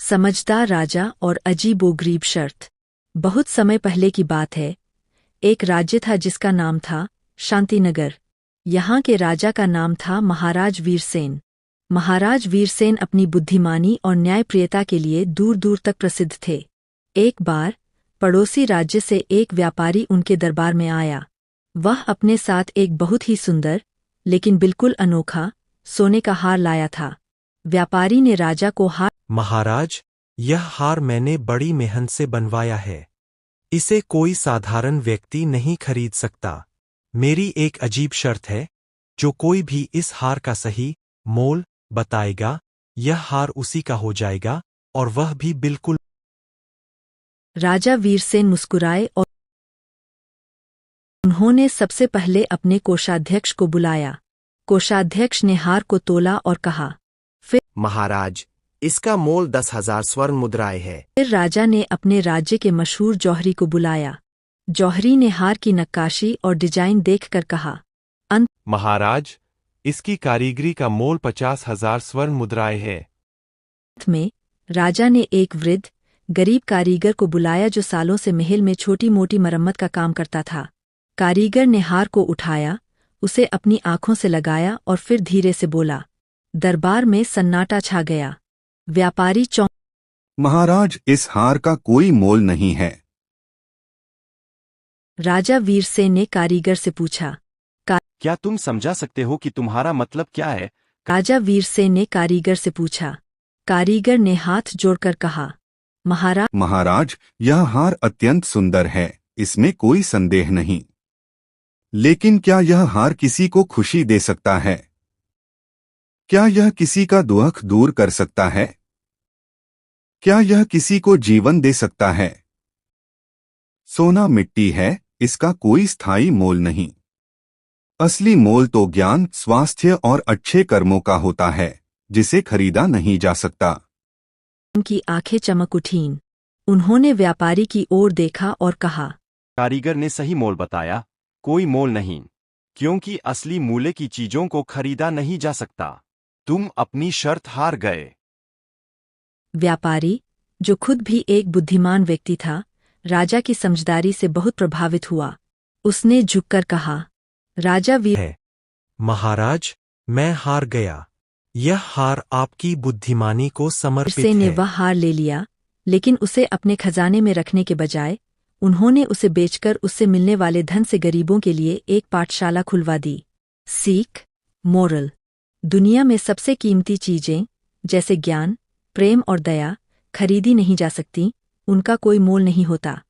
समझदार राजा और अजीबोगरीब शर्त। बहुत समय पहले की बात है। एक राज्य था जिसका नाम था शांतिनगर। यहाँ के राजा का नाम था महाराज वीरसेन। महाराज वीरसेन अपनी बुद्धिमानी और न्यायप्रियता के लिए दूर दूर तक प्रसिद्ध थे। एक बार पड़ोसी राज्य से एक व्यापारी उनके दरबार में आया। वह अपने साथ एक बहुत ही सुंदर लेकिन बिल्कुल अनोखा सोने का हार लाया था। व्यापारी ने राजा को हार महाराज, यह हार मैंने बड़ी मेहनत से बनवाया है। इसे कोई साधारण व्यक्ति नहीं खरीद सकता। मेरी एक अजीब शर्त है, जो कोई भी इस हार का सही मोल बताएगा, यह हार उसी का हो जाएगा, और वह भी बिल्कुल। राजा वीरसेन मुस्कुराए और उन्होंने सबसे पहले अपने कोषाध्यक्ष को बुलाया। कोषाध्यक्ष ने हार को तोला और कहा। महाराज, इसका मोल 10,000 स्वर्ण मुद्राएं है। फिर राजा ने अपने राज्य के मशहूर जौहरी को बुलाया। जौहरी ने हार की नक्काशी और डिजाइन देखकर कहा। महाराज, इसकी कारीगरी का मोल 50,000 स्वर्ण मुद्राएं है। अंत में राजा ने एक वृद्ध गरीब कारीगर को बुलाया जो सालों से महल में छोटी मोटी मरम्मत का काम करता था। कारीगर ने हार को उठाया, उसे अपनी आंखों से लगाया और फिर धीरे से बोला। दरबार में सन्नाटा छा गया। व्यापारी चौंक। महाराज, इस हार का कोई मोल नहीं है। राजा वीरसेन ने कारीगर से पूछा। क्या तुम समझा सकते हो कि तुम्हारा मतलब क्या है? राजा वीरसेन ने कारीगर से पूछा। कारीगर ने हाथ जोड़कर कहा। महाराज, यह हार अत्यंत सुंदर है, इसमें कोई संदेह नहीं। लेकिन क्या यह हार किसी को खुशी दे सकता है? क्या यह किसी का दुख दूर कर सकता है? क्या यह किसी को जीवन दे सकता है? सोना मिट्टी है, इसका कोई स्थायी मोल नहीं। असली मोल तो ज्ञान, स्वास्थ्य और अच्छे कर्मों का होता है, जिसे खरीदा नहीं जा सकता। उनकी आंखें चमक उठीं। उन्होंने व्यापारी की ओर देखा और कहा। कारीगर ने सही मोल बताया, कोई मोल नहीं, क्योंकि असली मूल्य की चीजों को खरीदा नहीं जा सकता। तुम अपनी शर्त हार गए। व्यापारी, जो खुद भी एक बुद्धिमान व्यक्ति था, राजा की समझदारी से बहुत प्रभावित हुआ। उसने झुककर कहा। राजा वीर महाराज, मैं हार गया। यह हार आपकी बुद्धिमानी को समर्पित वीरसेन ने है। वह हार ले लिया, लेकिन उसे अपने खजाने में रखने के बजाय उन्होंने उसे बेचकर उससे मिलने वाले धन से गरीबों के लिए एक पाठशाला खुलवा दी। सीख, मोरल। दुनिया में सबसे कीमती चीजें जैसे ज्ञान, प्रेम और दया खरीदी नहीं जा सकती, उनका कोई मोल नहीं होता।